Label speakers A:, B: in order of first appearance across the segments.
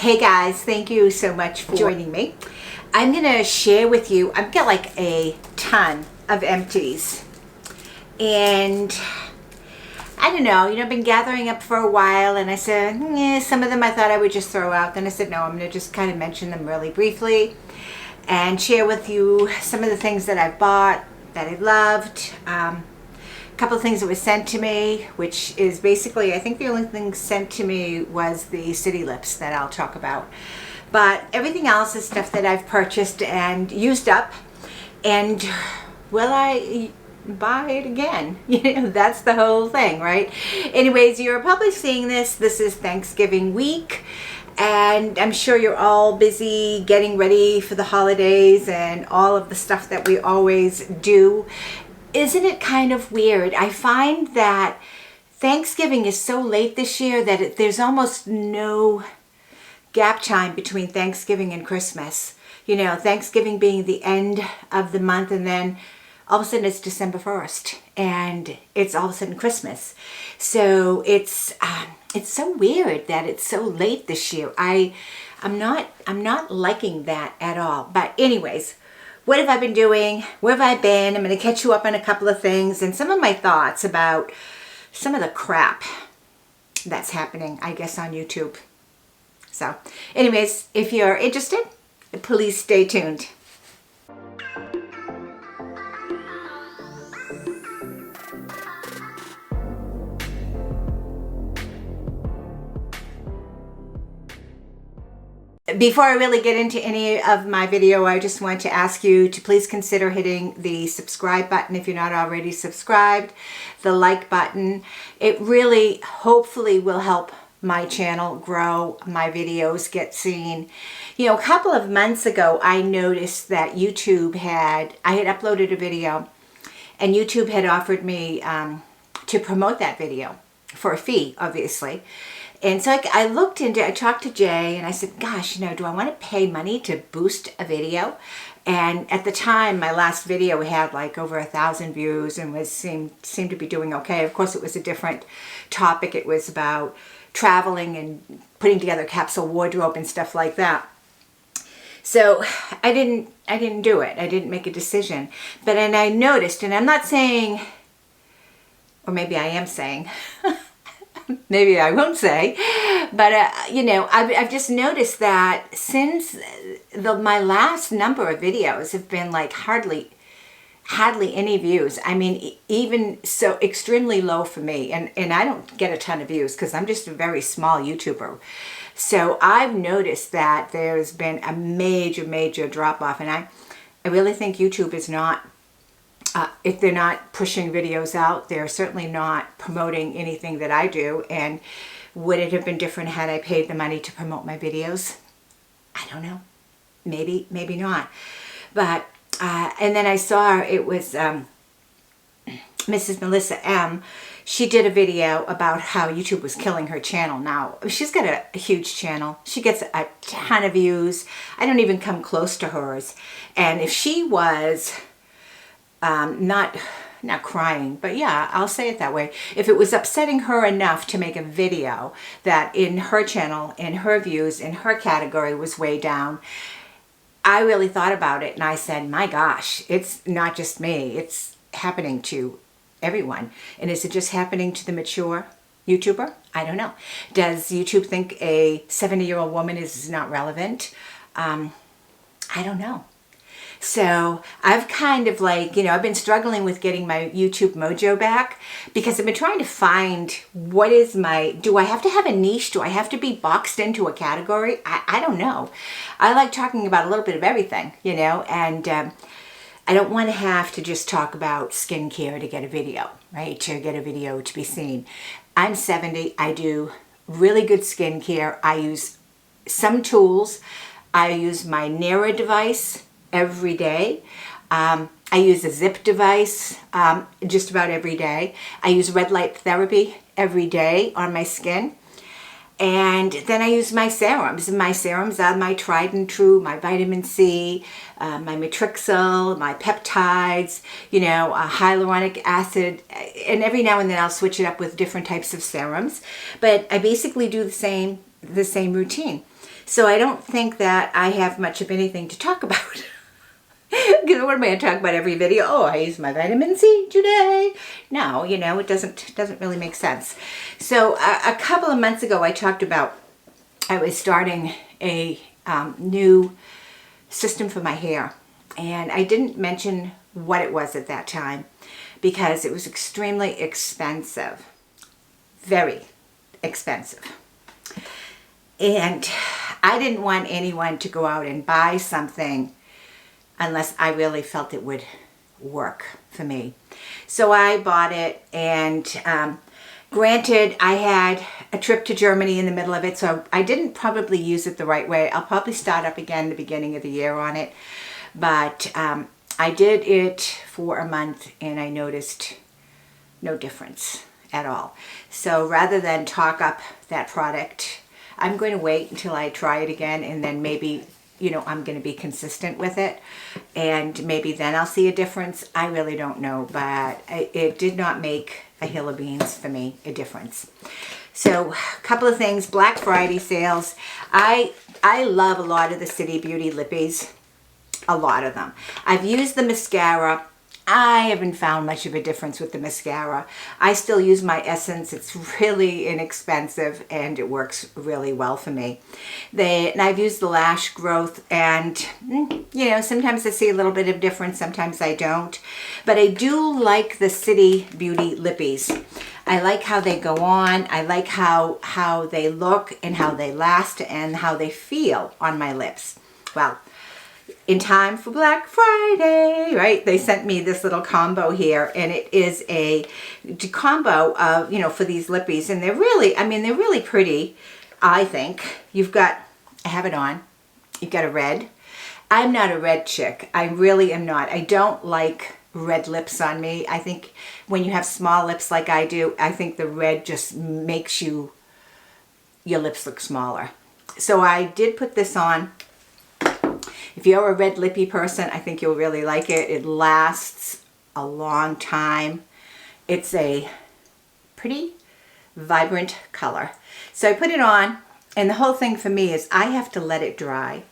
A: Hey guys, thank you so much for joining me. I'm going to share with you, I've got like a ton of empties. And I don't know, I've been gathering up for a while, and I said, some of them I thought I would just throw out. Then I said, no, I'm going to just kind of mention them really briefly and share with you some of the things that I've bought that I loved. A couple of things that were sent to me, which is basically, I think the only thing sent to me was the city lips that I'll talk about. But everything else is stuff that I've purchased and used up. And will I buy it again? That's the whole thing, right? Anyways, you're probably seeing this. This is Thanksgiving week. And I'm sure you're all busy getting ready for the holidays and all of the stuff that we always do. Isn't it kind of weird? I find that Thanksgiving is so late this year that there's almost no gap time between Thanksgiving and Christmas. Thanksgiving being the end of the month, and then all of a sudden it's December 1st and it's all of a sudden Christmas. So it's so weird that it's so late this year. I'm not liking that at all. But anyways, what have I been doing? Where have I been? I'm going to catch you up on a couple of things and some of my thoughts about some of the crap that's happening, I guess, on YouTube. So anyways, if you're interested, please stay tuned. Before I really get into any of my video, I just want to ask you to please consider hitting the subscribe button if you're not already subscribed, the like button. It really, hopefully, will help my channel grow, my videos get seen. A couple of months ago, I noticed that I had uploaded a video, and YouTube had offered me to promote that video for a fee, obviously. And so I talked to Jay, and I said, gosh, do I want to pay money to boost a video? And at the time, my last video had like over 1,000 views and seemed to be doing okay. Of course, it was a different topic. It was about traveling and putting together capsule wardrobe and stuff like that. So I didn't do it. I didn't make a decision. But then I noticed, and I'm not saying, or maybe I am saying, maybe I won't say, but I've just noticed that since my last number of videos have been like hardly any views. I mean, even so extremely low for me, and I don't get a ton of views because I'm just a very small YouTuber. So I've noticed that there's been a major drop off, and I really think YouTube is not, if they're not pushing videos out, they're certainly not promoting anything that I do. And would it have been different had I paid the money to promote my videos? I don't know. Maybe not. But, and then I saw it was Mrs. Melissa M. She did a video about how YouTube was killing her channel. Now, she's got a huge channel. She gets a ton of views. I don't even come close to hers. And if she was not crying, but yeah, I'll say it that way. If it was upsetting her enough to make a video that in her channel, in her views, in her category was way down, I really thought about it and I said, my gosh, it's not just me. It's happening to everyone. And is it just happening to the mature YouTuber? I don't know. Does YouTube think a 70-year-old woman is not relevant? I don't know. So I've kind of like, I've been struggling with getting my YouTube mojo back because I've been trying to find do I have to have a niche? Do I have to be boxed into a category? I don't know. I like talking about a little bit of everything, and I don't want to have to just talk about skincare to get a video, right? To get a video to be seen. I'm 70. I do really good skincare. I use some tools. I use my Nera device every day. I use a zip device just about every day. I use red light therapy every day on my skin. And then I use my serums. And my serums are my tried and true, my vitamin C, my matrixyl, my peptides, hyaluronic acid. And every now and then I'll switch it up with different types of serums. But I basically do the same routine. So I don't think that I have much of anything to talk about. Because what am I going to talk about every video? Oh, I used my vitamin C today. No, you know, it doesn't really make sense. So a couple of months ago, I talked about I was starting a new system for my hair. And I didn't mention what it was at that time because it was extremely expensive. Very expensive. And I didn't want anyone to go out and buy something unless I really felt it would work for me. So I bought it, and granted, I had a trip to Germany in the middle of it, so I didn't probably use it the right way. I'll probably start up again the beginning of the year on it. But I did it for a month, and I noticed no difference at all. So rather than talk up that product, I'm going to wait until I try it again, and then maybe, you know, I'm going to be consistent with it, and maybe then I'll see a difference. I really don't know, but it did not make a hill of beans for me, a difference. So a couple of things. Black Friday sales. I love a lot of the City Beauty lippies, a lot of them. I've used the mascara. I haven't found much of a difference with the mascara. I still use my Essence. It's really inexpensive and it works really well for me. And I've used the lash growth, and you know, sometimes I see a little bit of difference, sometimes I don't. But I do like the City Beauty lippies. I like how they go on. I like how they look and how they last and how they feel on my lips. Well, in time for Black Friday, right? They sent me this little combo here, and it is a combo of, you know, for these lippies, and they're really, I mean, they're really pretty, I think. You've got, I have it on, you've got a red. I'm not a red chick. I really am not. I don't like red lips on me. I think when you have small lips like I do, I think the red just makes your lips look smaller. So I did put this on. If you're a red lippy person, I think you'll really like it. It lasts a long time. It's a pretty vibrant color. So I put it on, and the whole thing for me is I have to let it dry.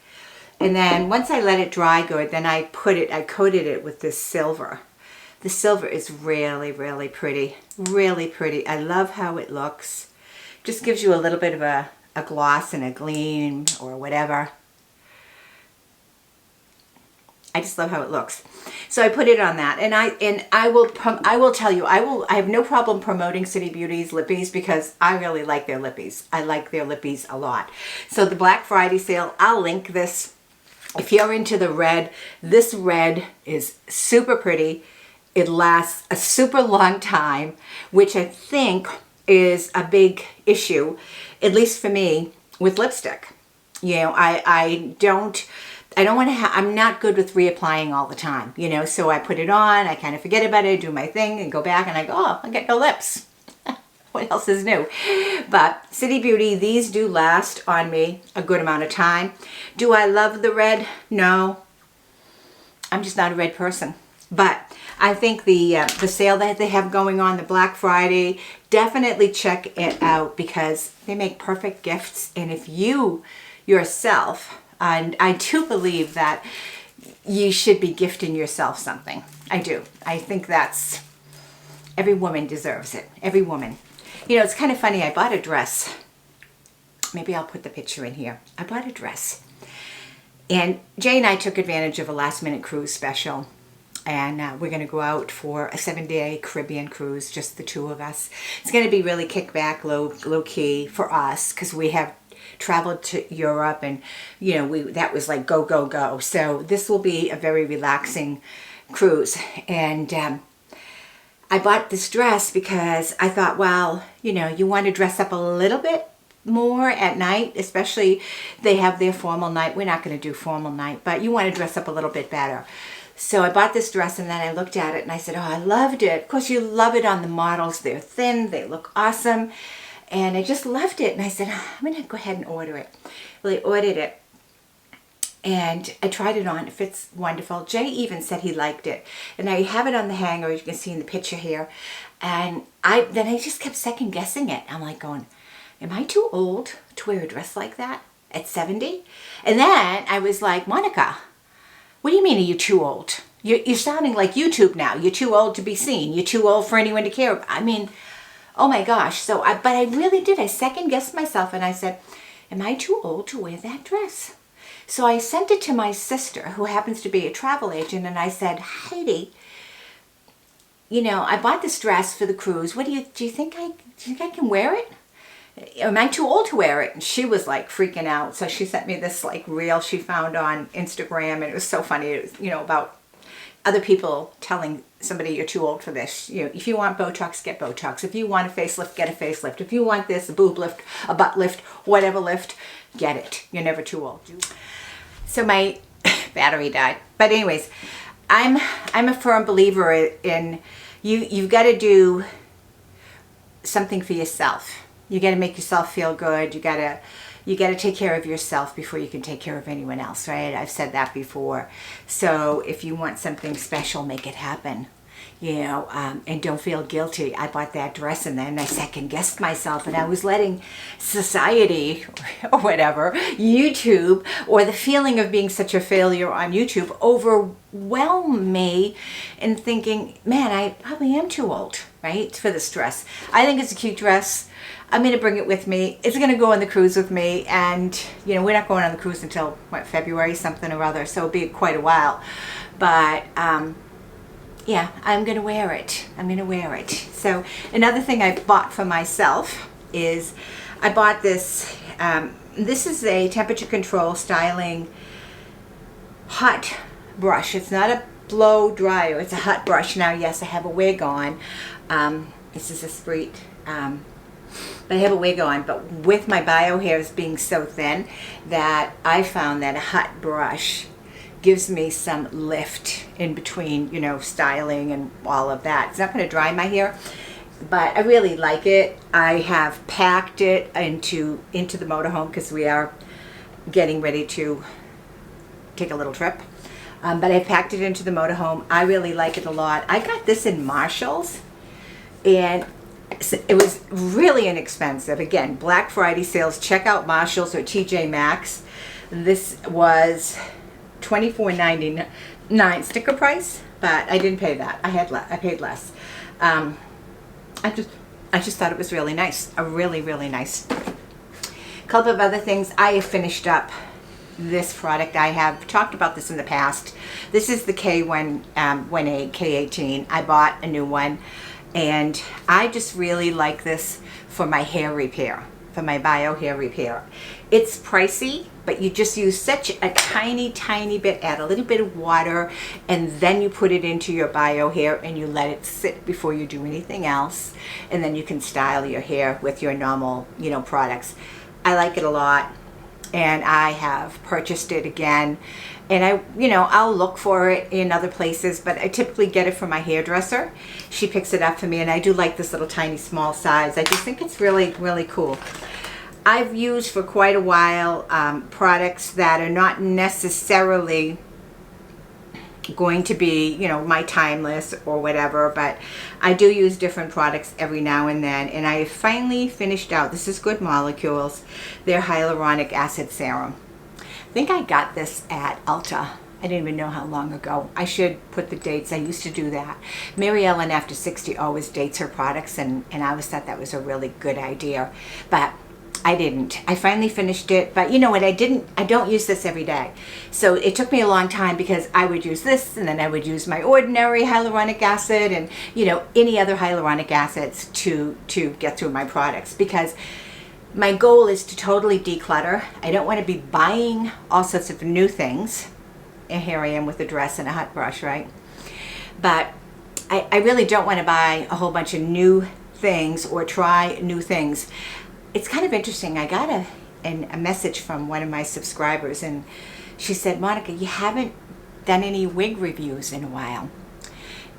A: And then once I let it dry good, then I coated it with this silver. The silver is really, really pretty. Really pretty. I love how it looks. Just gives you a little bit of a gloss and a gleam or whatever. I just love how it looks. So I put it on that, and I will tell you, I have no problem promoting City Beauty's lippies because I really like their lippies. I like their lippies a lot. So the Black Friday sale, I'll link this. If you're into the red, this red is super pretty. It lasts a super long time, which I think is a big issue, at least for me, with lipstick. You know, I don't want to I'm not good with reapplying all the time, you know, so I put it on, I kind of forget about it, do my thing, and go back, and I go, oh, I got no lips. What else is new? But City Beauty, these do last on me a good amount of time. Do I love the red? No. I'm just not a red person. But I think the sale that they have going on, the Black Friday, definitely check it out because they make perfect gifts. And if you yourself, and I do believe that you should be gifting yourself something. I do. I think that's, every woman deserves it. Every woman. You know, it's kind of funny. I bought a dress. Maybe I'll put the picture in here. I bought a dress. And Jay and I took advantage of a last-minute cruise special. And we're going to go out for a 7-day Caribbean cruise, just the two of us. It's going to be really kickback, low-key for us because we have traveled to Europe, and you know, that was like go, go, go. So this will be a very relaxing cruise. And I bought this dress because I thought, well, you know, you want to dress up a little bit more at night, especially they have their formal night. We're not going to do formal night, but you want to dress up a little bit better. So I bought this dress, and then I looked at it and I said, oh, I loved it. Of course, you love it on the models. They're thin, they look awesome. And I just loved it. And I said, oh, I'm going to go ahead and order it. Well, I ordered it. And I tried it on. It fits wonderful. Jay even said he liked it. And I have it on the hanger, as you can see in the picture here. And then I just kept second guessing it. I'm like going, am I too old to wear a dress like that? at 70? And then I was like, Monika, what do you mean are you too old? You're sounding like YouTube now. You're too old to be seen. You're too old for anyone to care about. I mean, oh my gosh. But I really did. I second guessed myself and I said, am I too old to wear that dress? So I sent it to my sister, who happens to be a travel agent, and I said, Heidi, you know, I bought this dress for the cruise. Do you think I can wear it? Am I too old to wear it? And she was like freaking out. So she sent me this like reel she found on Instagram, and it was so funny. It was, you know, about other people telling somebody you're too old for this. You know, if you want Botox, get Botox. If you want a facelift, get a facelift. If you want this, a boob lift, a butt lift, whatever lift, get it. You're never too old. So my battery died. But anyways, I'm a firm believer in you've got to do something for yourself. You got to make yourself feel good. You got to take care of yourself before you can take care of anyone else, right? I've said that before. So if you want something special, make it happen. You know, and don't feel guilty. I bought that dress and then I second guessed myself, and I was letting society or whatever, YouTube, or the feeling of being such a failure on YouTube overwhelm me, and thinking, man, I probably am too old, right, for this dress. I think it's a cute dress. I'm going to bring it with me. It's going to go on the cruise with me, and you know, we're not going on the cruise until what, February something or other, so it'll be quite a while. But yeah, I'm going to wear it. I'm going to wear it. So another thing I bought for myself is I bought this. This is a temperature control styling hot brush. It's not a blow dryer. It's a hot brush. Now, yes, I have a wig on. This is a Esprit. But I have a wig on. But with my bio hairs being so thin, that I found that a hot brush gives me some lift in between, you know, styling and all of that. It's not going to dry my hair, but I really like it. I have packed it into the motorhome because we are getting ready to take a little trip. But I packed it into the motorhome. I really like it a lot. I got this in Marshall's, and it was really inexpensive. Again, Black Friday sales. Check out Marshall's or TJ Maxx. This was $24.99 sticker price, but I didn't pay that. I paid less. I just thought it was really nice. A really, really nice. A couple of other things. I have finished up this product. I have talked about this in the past. This is the K18. I bought a new one, and I just really like this for my hair repair, for my bio hair repair. It's pricey, but you just use such a tiny, tiny bit, add a little bit of water, and then you put it into your bio hair and you let it sit before you do anything else. And then you can style your hair with your normal, you know, products. I like it a lot, and I have purchased it again. And I'll look for it in other places, but I typically get it from my hairdresser. She picks it up for me, and I do like this little tiny small size. I just think it's really, really cool. I've used for quite a while products that are not necessarily going to be, you know, my timeless or whatever, but I do use different products every now and then, and I finally finished out, this is Good Molecules, their hyaluronic acid serum. I think I got this at Ulta. I didn't even know how long ago. I should put the dates. I used to do that. Mary Ellen After 60 always dates her products, and I always thought that was a really good idea, but I didn't. I finally finished it, but you know what, I don't use this every day. So it took me a long time, because I would use this, and then I would use my ordinary hyaluronic acid, and you know, any other hyaluronic acids to get through my products, because my goal is to totally declutter. I don't want to be buying all sorts of new things. And here I am with a dress and a hot brush, right? But I really don't want to buy a whole bunch of new things or try new things. It's kind of interesting. I got a message from one of my subscribers, and she said, Monika, you haven't done any wig reviews in a while.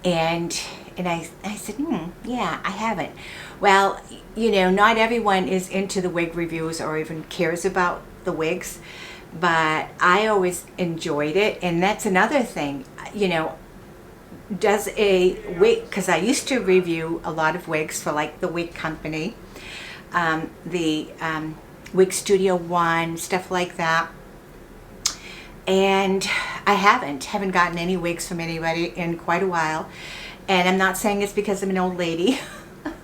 A: And I said, yeah, I haven't. Well, you know, not everyone is into the wig reviews or even cares about the wigs, but I always enjoyed it. And that's another thing, you know, does a wig, because I used to review a lot of wigs for like the Wig Company, the Wig Studio One, stuff like that. And I haven't gotten any wigs from anybody in quite a while. And I'm not saying it's because I'm an old lady.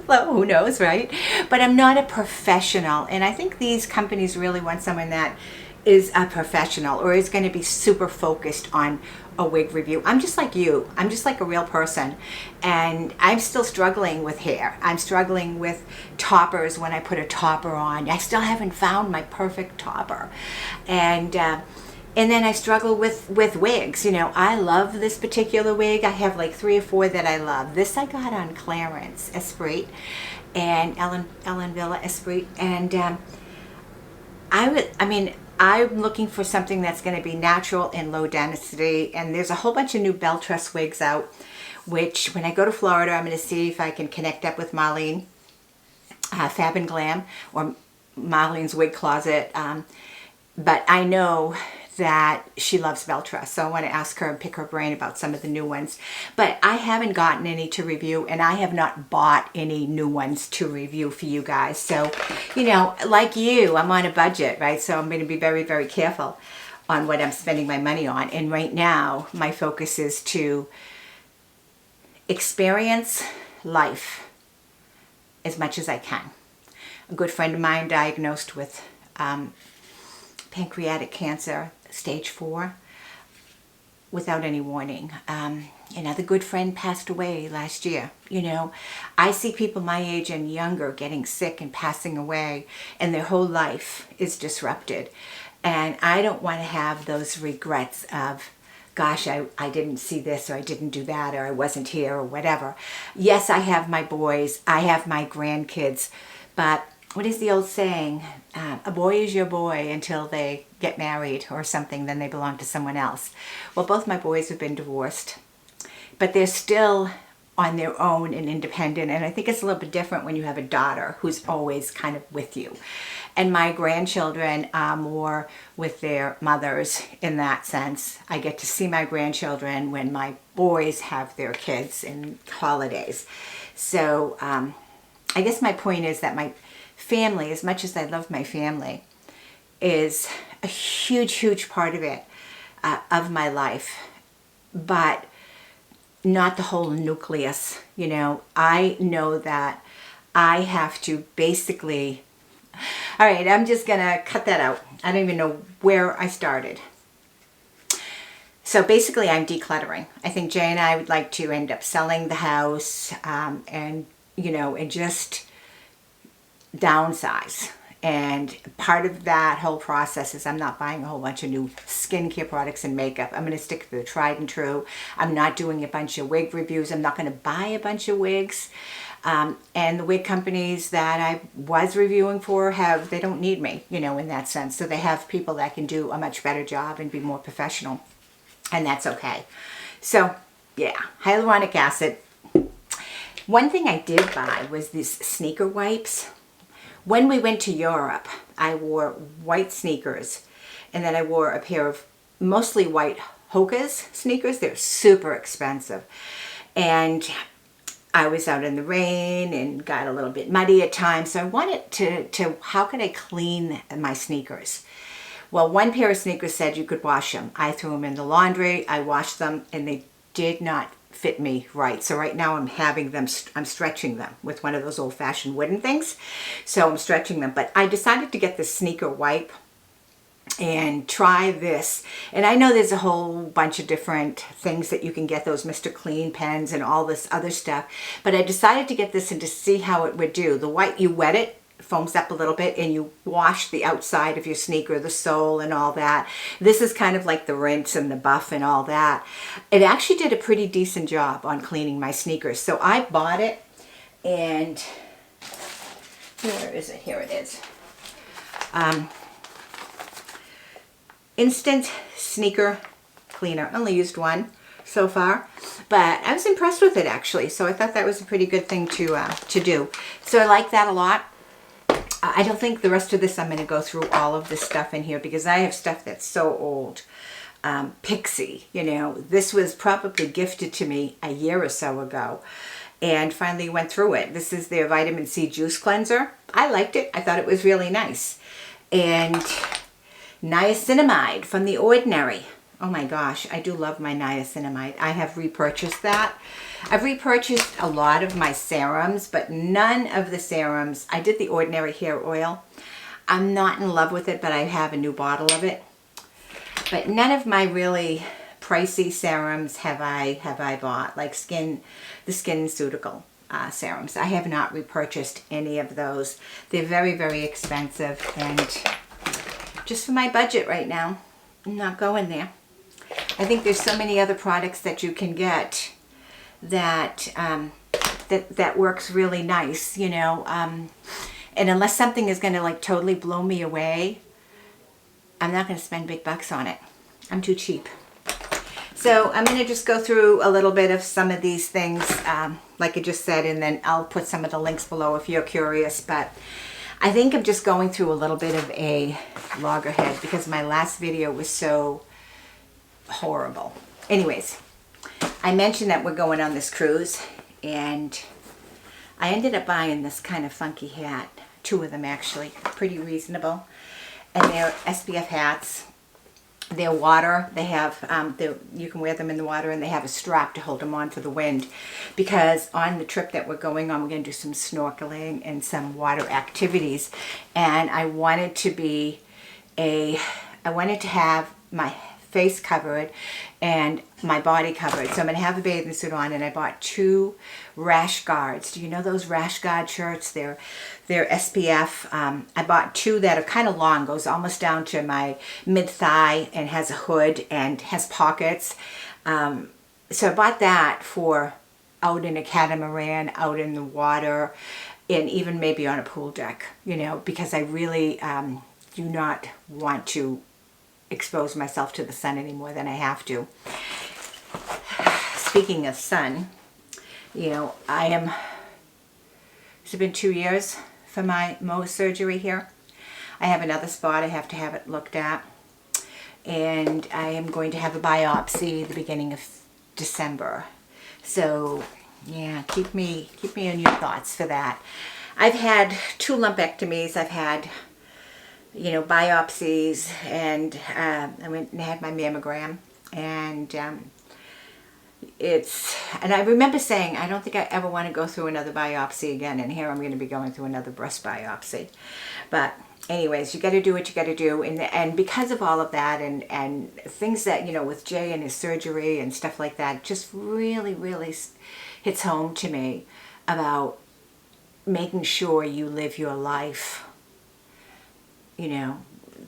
A: Well, who knows, right? But I'm not a professional. And I think these companies really want someone that is a professional or is going to be super focused on a wig review. I'm just like you. I'm just like a real person. And I'm still struggling with hair. I'm struggling with toppers when I put a topper on. I still haven't found my perfect topper. And then I struggle with wigs. You know, I love this particular wig. I have like 3 or 4 that I love. This I got on clearance, Esprit, and Ellen Villa Esprit. And I'm looking for something that's going to be natural and low density. And there's a whole bunch of new bell truss wigs out, which when I go to Florida, I'm going to see if I can connect up with Marlene, Fab and Glam, or Marlene's Wig Closet. But I know that she loves bell truss, so I want to ask her and pick her brain about some of the new ones. But I haven't gotten any to review, and I have not bought any new ones to review for you guys. So, you know, like you, I'm on a budget, right? So I'm going to be very, very careful on what I'm spending my money on. And right now, my focus is to experience life as much as I can. A good friend of mine diagnosed with pancreatic cancer, stage 4, without any warning. Another good friend passed away last year. You know, I see people my age and younger getting sick and passing away, and their whole life is disrupted. And I don't want to have those regrets of, gosh, I didn't see this, or I didn't do that, or I wasn't here, or whatever. Yes, I have my boys, I have my grandkids, but what is the old saying? A boy is your boy until they get married or something, then they belong to someone else. Well, both my boys have been divorced, but they're still on their own and independent. And I think it's a little bit different when you have a daughter who's always kind of with you. And my grandchildren are more with their mothers in that sense. I get to see my grandchildren when my boys have their kids in holidays. So I guess my point is that my family, as much as I love my family, is a huge, huge part of it, of my life, but not the whole nucleus. You know, I know that I have to basically, all right, I'm just gonna cut that out. I don't even know where I started. So basically I'm decluttering. I think Jay and I would like to end up selling the house, and, you know, and just downsize. And part of that whole process is I'm not buying a whole bunch of new skincare products and makeup. I'm going to stick to the tried and true. I'm not doing a bunch of wig reviews. I'm not going to buy a bunch of wigs. And the wig companies that I was reviewing for they don't need me, you know, in that sense. So they have people that can do a much better job and be more professional. And that's okay. So yeah, hyaluronic acid. One thing I did buy was these sneaker wipes. When we went to Europe, I wore white sneakers, and then I wore a pair of mostly white Hoka's sneakers. They're super expensive. And I was out in the rain and got a little bit muddy at times, so I wanted to how could I clean my sneakers? Well, one pair of sneakers said you could wash them. I threw them in the laundry, I washed them, and they did not fit me right. So right now I'm stretching them with one of those old-fashioned wooden things. So I'm stretching them. But I decided to get the sneaker wipe and try this. And I know there's a whole bunch of different things that you can get, those Mr. Clean pens and all this other stuff. But I decided to get this and to see how it would do. The white, you wet it, foams up a little bit, and you wash the outside of your sneaker, the sole and all that. This is kind of like the rinse and the buff and all that. It actually did a pretty decent job on cleaning my sneakers. So I bought it, and where is it? Here it is. Instant sneaker cleaner. Only used one so far, but I was impressed with it actually. So I thought that was a pretty good thing to do. So I like that a lot. I don't think the rest of this I'm going to go through all of this stuff in here because I have stuff that's so old. Pixie, you know, this was probably gifted to me a year or so ago and finally went through it. This is their vitamin C juice cleanser. I liked it. I thought it was really nice. And niacinamide from The Ordinary. Oh my gosh, I do love my niacinamide. I have repurchased that. I've repurchased a lot of my serums, but none of the serums. I did The Ordinary hair oil. I'm not in love with it, but I have a new bottle of it. But none of my really pricey serums have I bought, like the SkinCeutical serums. I have not repurchased any of those. They're very, very expensive, and just for my budget right now, I'm not going there. I think there's so many other products that you can get that that works really nice, you know. And unless something is going to like totally blow me away, I'm not going to spend big bucks on it. I'm too cheap. So I'm going to just go through a little bit of some of these things, like I just said, and then I'll put some of the links below if you're curious. But I think I'm just going through a little bit of a loggerhead because my last video was so horrible. Anyways, I mentioned that we're going on this cruise, and I ended up buying this kind of funky hat. 2 of them actually, pretty reasonable. And they're SPF hats. They're water. They have, you can wear them in the water, and they have a strap to hold them on for the wind. Because on the trip that we're going on, we're going to do some snorkeling and some water activities. And I wanted to have my face covered and my body covered. So I'm going to have a bathing suit on, and I bought 2 rash guards. Do you know those rash guard shirts? They're SPF. I bought 2 that are kind of long, goes almost down to my mid-thigh, and has a hood and has pockets. So I bought that for out in a catamaran, out in the water, and even maybe on a pool deck, you know, because I really do not want to expose myself to the sun any more than I have to. Speaking of sun, you know, it's been 2 years for my Mohs surgery here. I have another spot. I have to have it looked at. And I am going to have a biopsy the beginning of December. So, yeah, keep me in your thoughts for that. I've had 2 lumpectomies. I've had, you know, biopsies, and I went and had my mammogram, and and I remember saying, I don't think I ever want to go through another biopsy again, and here I'm going to be going through another breast biopsy. But anyways, you got to do what you got to do, and because of all of that, and things that, you know, with Jay and his surgery and stuff like that, just really, really hits home to me about making sure you live your life, you know,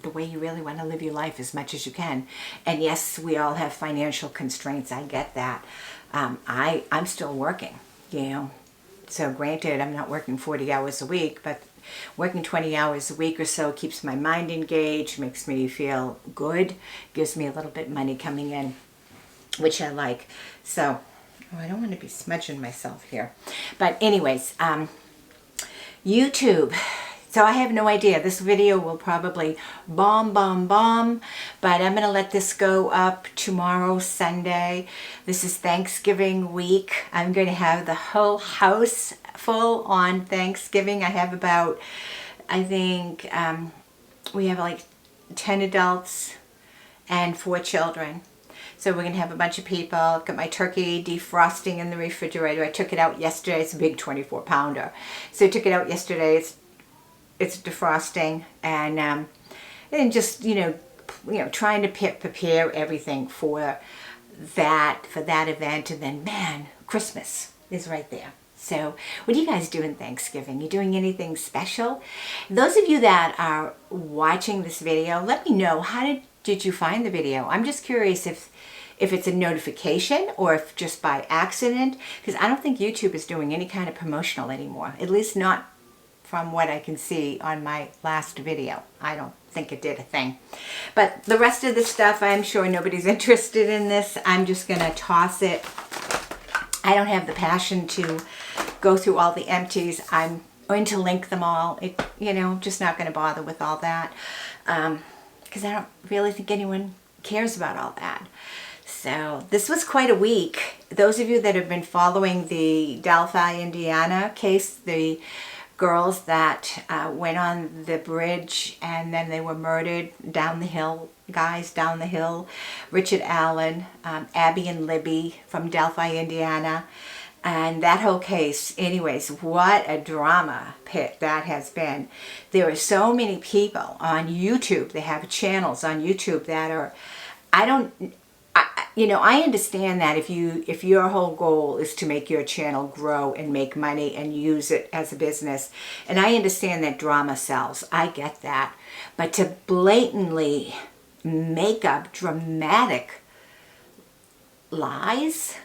A: the way you really want to live your life as much as you can. And yes, we all have financial constraints. I get that. I'm still working, you know. So granted, I'm not working 40 hours a week, but working 20 hours a week or so keeps my mind engaged, makes me feel good, gives me a little bit of money coming in, which I like. So, I don't want to be smudging myself here. But anyways, YouTube. So I have no idea. This video will probably bomb, but I'm going to let this go up tomorrow, Sunday. This is Thanksgiving week. I'm going to have the whole house full on Thanksgiving. I have about, I think, we have like 10 adults and 4 children. So we're going to have a bunch of people. I've got my turkey defrosting in the refrigerator. I took it out yesterday. It's a big 24-pounder. So I took it out yesterday. It's defrosting, and just you know trying to prepare everything for that event, and then man, Christmas is right there. So what are you guys doing Thanksgiving? You doing anything special? Those of you that are watching this video, let me know, how did you find the video? I'm just curious if it's a notification or if just by accident, because I don't think YouTube is doing any kind of promotional anymore, at least not from what I can see on my last video. I don't think it did a thing. But the rest of the stuff, I'm sure nobody's interested in this. I'm just going to toss it. I don't have the passion to go through all the empties. I'm going to link them all. Just not going to bother with all that. Because I don't really think anyone cares about all that. So this was quite a week. Those of you that have been following the Delphi, Indiana case, the girls that went on the bridge and then they were murdered down the hill, guys down the hill. Richard Allen, Abby and Libby from Delphi, Indiana. And that whole case, anyways, what a drama pit that has been. There are so many people on YouTube. They have channels on YouTube that are, I understand that if your whole goal is to make your channel grow and make money and use it as a business, and I understand that drama sells. I get that. But to blatantly make up dramatic lies,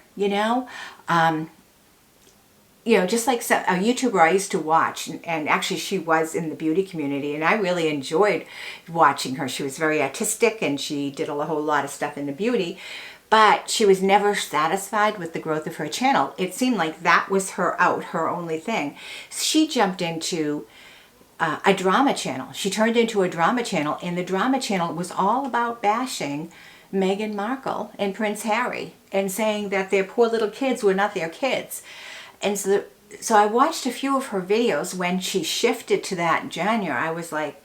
A: just like a YouTuber I used to watch, and actually she was in the beauty community, and I really enjoyed watching her. She was very artistic, and she did a whole lot of stuff in the beauty, but she was never satisfied with the growth of her channel. It seemed like that was her only thing. She jumped into a drama channel. She turned into a drama channel, and the drama channel was all about bashing Meghan Markle and Prince Harry and saying that their poor little kids were not their kids. And so I watched a few of her videos when she shifted to that in January. I was like,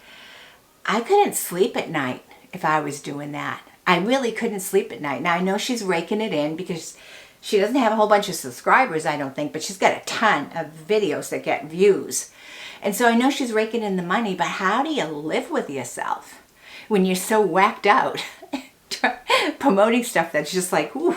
A: I couldn't sleep at night if I was doing that. I really couldn't sleep at night. Now, I know she's raking it in because she doesn't have a whole bunch of subscribers, I don't think, but she's got a ton of videos that get views. And so I know she's raking in the money, but how do you live with yourself when you're so whacked out promoting stuff that's just like, whew.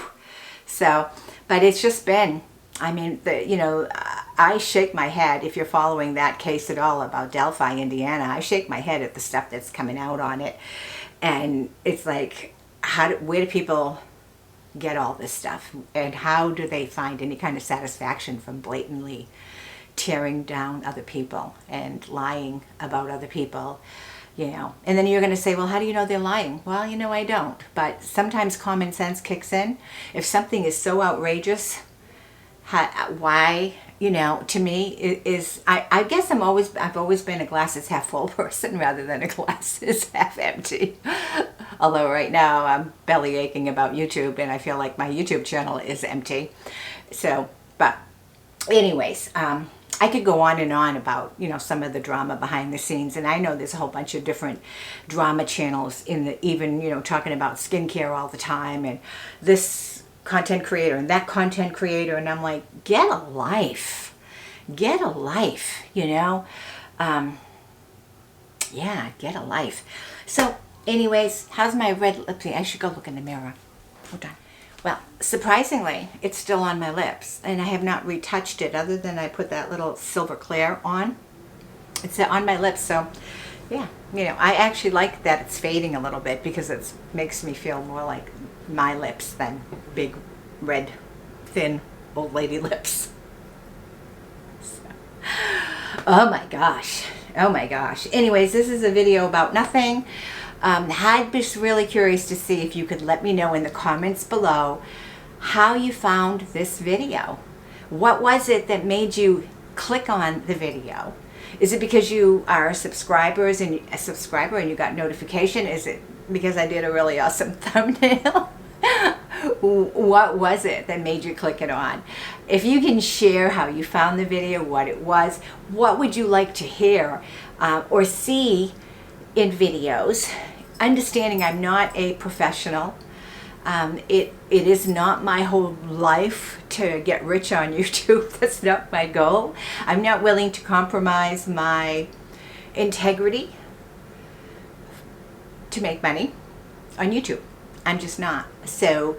A: So, but it's just been, I shake my head, if you're following that case at all about Delphi, Indiana, I shake my head at the stuff that's coming out on it. And it's like, where do people get all this stuff? And how do they find any kind of satisfaction from blatantly tearing down other people and lying about other people? And then you're going to say, well, how do you know they're lying? Well, I don't. But sometimes common sense kicks in. If something is so outrageous, why, to me I guess I've always been a glasses half full person rather than a glasses half empty. Although right now I'm belly aching about YouTube, and I feel like my YouTube channel is empty. So, but anyways, I could go on and on about, some of the drama behind the scenes. And I know there's a whole bunch of different drama channels even, talking about skincare all the time, and this content creator and that content creator, and I'm like, get a life, yeah, get a life. So anyways, how's my red lipstick? I should go look in the mirror. Hold on. Well, surprisingly, it's still on my lips, and I have not retouched it other than I put that little silver Claire on. It's on my lips, so yeah, I actually like that it's fading a little bit because it makes me feel more like my lips than big, red, thin, old lady lips. So, oh my gosh. Anyways, this is a video about nothing. I'd be really curious to see if you could let me know in the comments below how you found this video. What was it that made you click on the video? Is it because you are a subscriber and you got notification? Is it because I did a really awesome thumbnail? What was it that made you click it on? If you can share how you found the video, what it was, what would you like to hear or see in videos? Understanding I'm not a professional. It is not my whole life to get rich on YouTube. That's not my goal. I'm not willing to compromise my integrity to make money on YouTube. I'm just not. So,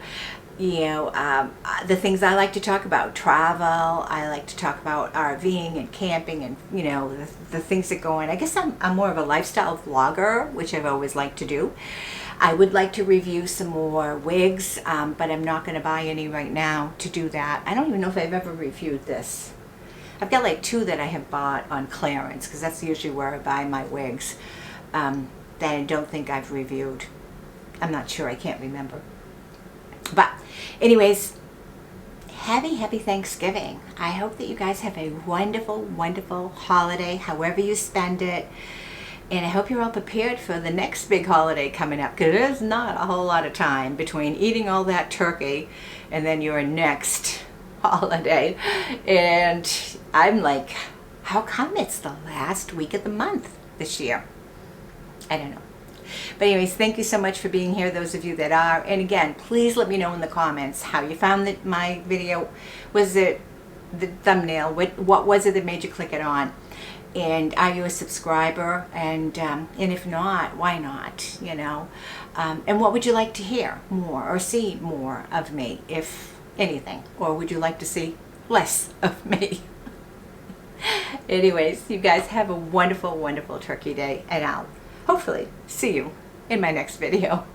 A: the things I like to talk about, travel, I like to talk about RVing and camping and, the things that go on. I guess I'm more of a lifestyle vlogger, which I've always liked to do. I would like to review some more wigs, but I'm not going to buy any right now to do that. I don't even know if I've ever reviewed this. I've got like 2 that I have bought on clearance, because that's usually where I buy my wigs, that I don't think I've reviewed. I'm not sure. I can't remember. But anyways, happy Thanksgiving. I hope that you guys have a wonderful, wonderful holiday, however you spend it. And I hope you're all prepared for the next big holiday coming up, because there's not a whole lot of time between eating all that turkey and then your next holiday. And I'm like, How come it's the last week of the month this year? I don't know. But anyways, thank you so much for being here, those of you that are. And again, please let me know in the comments how you found my video. Was it the thumbnail? What was it that made you click it on? And are you a subscriber? And if not, why not? You know. And what would you like to hear more or see more of me, if anything? Or would you like to see less of me? Anyways, you guys have a wonderful, wonderful Turkey Day, and I'll hopefully see you in my next video.